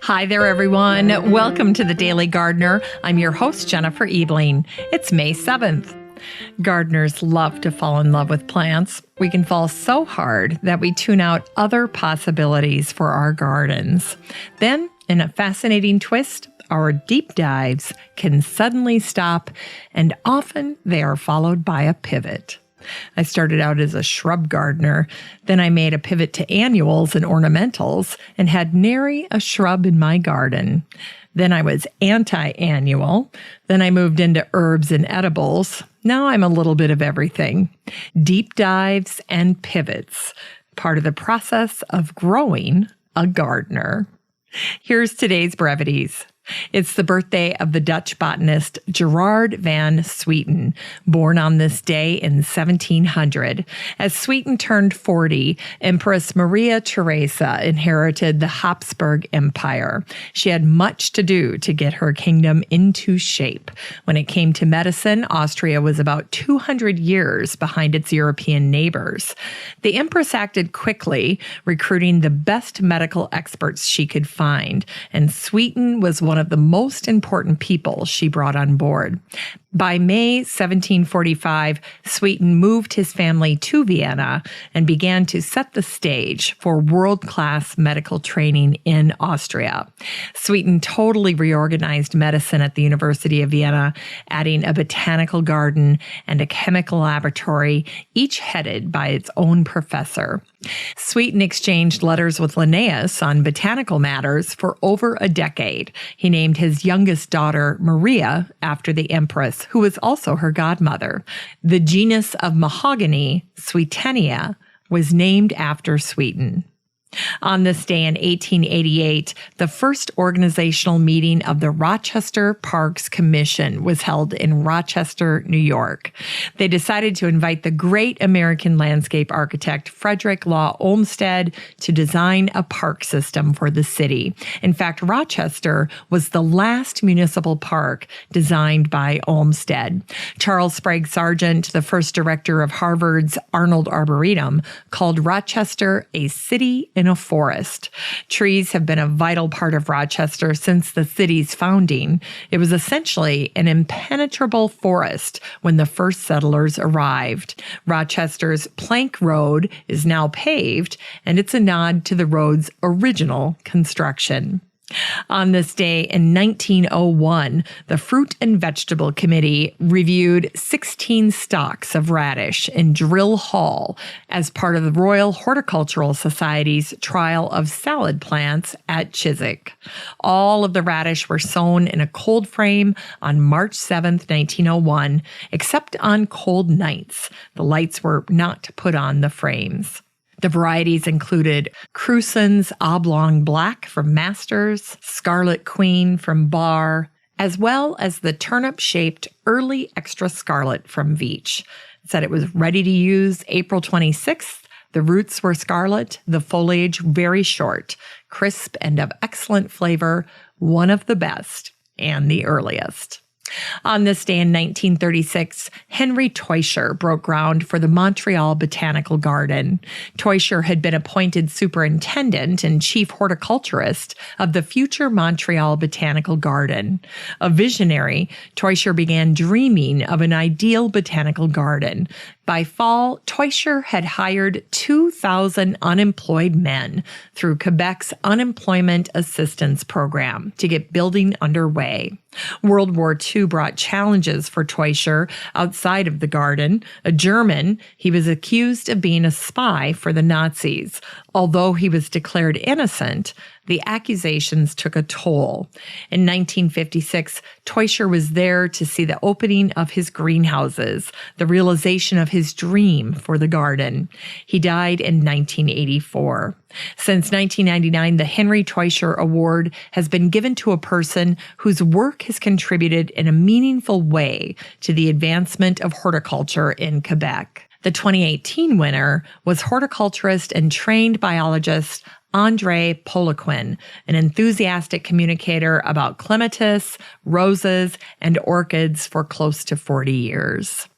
Hi there, everyone. Welcome to The Daily Gardener. I'm your host, Jennifer Ebling. It's May 7th. Gardeners love to fall in love with plants. We can fall so hard that we tune out other possibilities for our gardens. Then, in a fascinating twist, our deep dives can suddenly stop, and often they are followed by a pivot. I started out as a shrub gardener, then I made a pivot to annuals and ornamentals and had nary a shrub in my garden. Then I was anti-annual, then I moved into herbs and edibles. Now I'm a little bit of everything. Deep dives and pivots, part of the process of growing a gardener. Here's today's brevities. It's the birthday of the Dutch botanist Gerard van Swieten, born on this day in 1700. As Swieten turned 40, Empress Maria Theresa inherited the Habsburg Empire. She had much to do to get her kingdom into shape. When it came to medicine, Austria was about 200 years behind its European neighbors. The Empress acted quickly, recruiting the best medical experts she could find, and Swieten was one of the most important people she brought on board. By May 1745, Swieten moved his family to Vienna and began to set the stage for world-class medical training in Austria. Swieten totally reorganized medicine at the University of Vienna, adding a botanical garden and a chemical laboratory, each headed by its own professor. Swieten exchanged letters with Linnaeus on botanical matters for over a decade. He named his youngest daughter, Maria, after the Empress, who was also her godmother. The genus of mahogany, Swietenia, was named after Swieten. On this day in 1888, the first organizational meeting of the Rochester Parks Commission was held in Rochester, New York. They decided to invite the great American landscape architect Frederick Law Olmsted to design a park system for the city. In fact, Rochester was the last municipal park designed by Olmsted. Charles Sprague Sargent, the first director of Harvard's Arnold Arboretum, called Rochester a city in a forest. Trees have been a vital part of Rochester since the city's founding. It was essentially an impenetrable forest when the first settlers arrived. Rochester's Plank Road is now paved, and it's a nod to the road's original construction. On this day in 1901, the Fruit and Vegetable Committee reviewed 16 stalks of radish in Drill Hall as part of the Royal Horticultural Society's trial of salad plants at Chiswick. All of the radish were sown in a cold frame on March 7, 1901, except on cold nights. The lights were not put on the frames. The varieties included Crusen's Oblong Black from Masters, Scarlet Queen from Barr, as well as the turnip-shaped Early Extra Scarlet from Veitch. It said it was ready to use April 26th. The roots were scarlet, the foliage very short, crisp and of excellent flavor, one of the best and the earliest. On this day in 1936, Henry Teuscher broke ground for the Montreal Botanical Garden. Teuscher had been appointed superintendent and chief horticulturist of the future Montreal Botanical Garden. A visionary, Teuscher began dreaming of an ideal botanical garden. By fall, Teuscher had hired 2,000 unemployed men through Quebec's Unemployment Assistance Program to get building underway. World War II brought challenges for Teuscher outside of the garden. A German, he was accused of being a spy for the Nazis. Although he was declared innocent, the accusations took a toll. In 1956, Teuscher was there to see the opening of his greenhouses, the realization of his dream for the garden. He died in 1984. Since 1999, the Henry Teuscher Award has been given to a person whose work has contributed in a meaningful way to the advancement of horticulture in Quebec. The 2018 winner was horticulturist and trained biologist André Poliquin, an enthusiastic communicator about clematis, roses, and orchids for close to 40 years.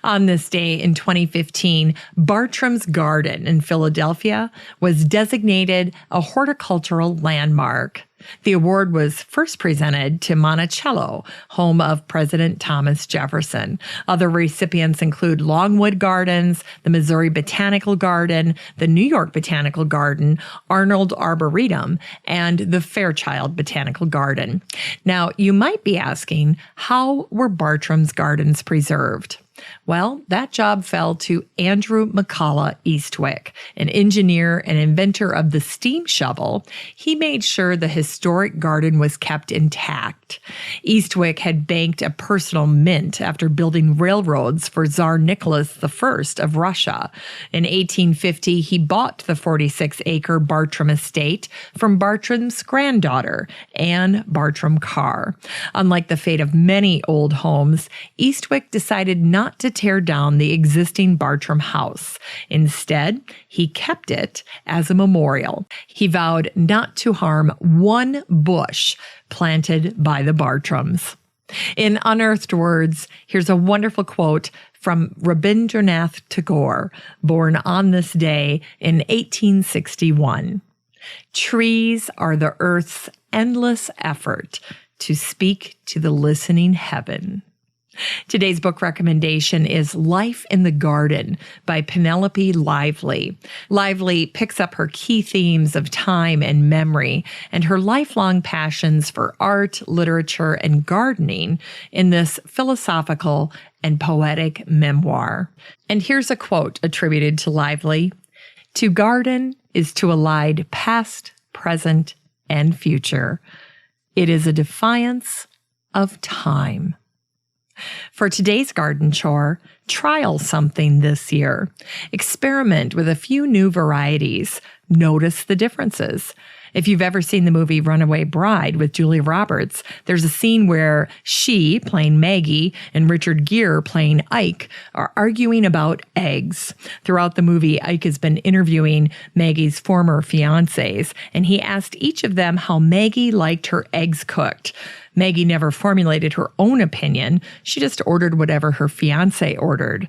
On this day in 2015, Bartram's Garden in Philadelphia was designated a horticultural landmark. The award was first presented to Monticello, home of President Thomas Jefferson. Other recipients include Longwood Gardens, the Missouri Botanical Garden, the New York Botanical Garden, Arnold Arboretum, and the Fairchild Botanical Garden. Now, you might be asking, how were Bartram's gardens preserved? Well, that job fell to Andrew McCullough Eastwick, an engineer and inventor of the steam shovel. He made sure the historic garden was kept intact. Eastwick had banked a personal mint after building railroads for Tsar Nicholas I of Russia. In 1850, he bought the 46-acre Bartram estate from Bartram's granddaughter, Anne Bartram Carr. Unlike the fate of many old homes, Eastwick decided not to tear down the existing Bartram house. Instead, he kept it as a memorial. He vowed not to harm one bush planted by the Bartrams. In Unearthed Words, here's a wonderful quote from Rabindranath Tagore, born on this day in 1861. "Trees are the earth's endless effort to speak to the listening heaven." Today's book recommendation is Life in the Garden by Penelope Lively. Lively picks up her key themes of time and memory and her lifelong passions for art, literature, and gardening in this philosophical and poetic memoir. And here's a quote attributed to Lively. "To garden is to elide past, present, and future. It is a defiance of time." For today's garden chore, trial something this year. Experiment with a few new varieties. Notice the differences. If you've ever seen the movie Runaway Bride with Julia Roberts, there's a scene where she, playing Maggie, and Richard Gere, playing Ike, are arguing about eggs. Throughout the movie, Ike has been interviewing Maggie's former fiancés, and he asked each of them how Maggie liked her eggs cooked. Maggie never formulated her own opinion. She just ordered whatever her fiancé ordered.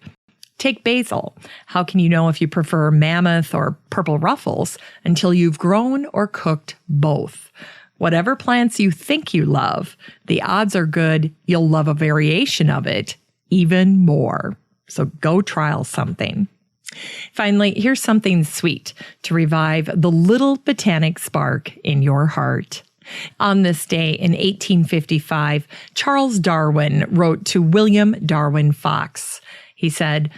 Take basil. How can you know if you prefer mammoth or purple ruffles until you've grown or cooked both? Whatever plants you think you love, the odds are good you'll love a variation of it even more. So go trial something. Finally, here's something sweet to revive the little botanic spark in your heart. On this day in 1855, Charles Darwin wrote to William Darwin Fox. He said,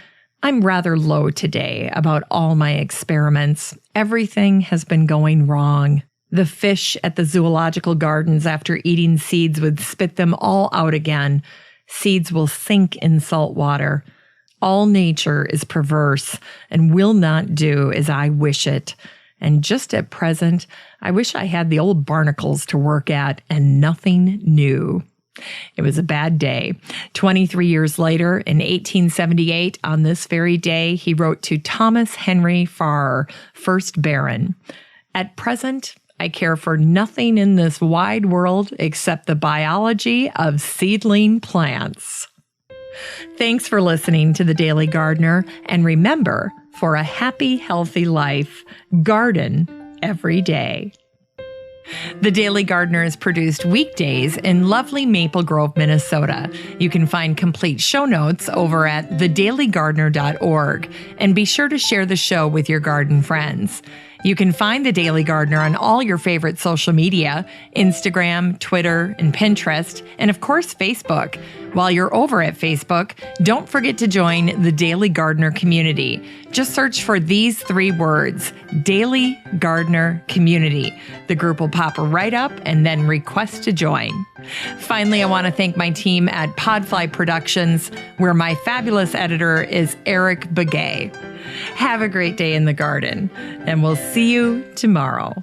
"I'm rather low today about all my experiments. Everything has been going wrong. The fish at the zoological gardens after eating seeds would spit them all out again. Seeds will sink in salt water. All nature is perverse and will not do as I wish it. And just at present, I wish I had the old barnacles to work at and nothing new." It was a bad day. 23 years later, in 1878, on this very day, he wrote to Thomas Henry Farrer, 1st Baron, "At present, I care for nothing in this wide world except the biology of seedling plants." Thanks for listening to The Daily Gardener, and remember, for a happy, healthy life, garden every day. The Daily Gardener is produced weekdays in lovely Maple Grove, Minnesota. You can find complete show notes over at thedailygardener.org, and be sure to share the show with your garden friends. You can find The Daily Gardener on all your favorite social media, Instagram, Twitter, and Pinterest, and of course, Facebook. While you're over at Facebook, don't forget to join the Daily Gardener community. Just search for these 3 words, Daily Gardener Community. The group will pop right up and then request to join. Finally, I want to thank my team at Podfly Productions, where my fabulous editor is Eric Begay. Have a great day in the garden, and we'll see you tomorrow.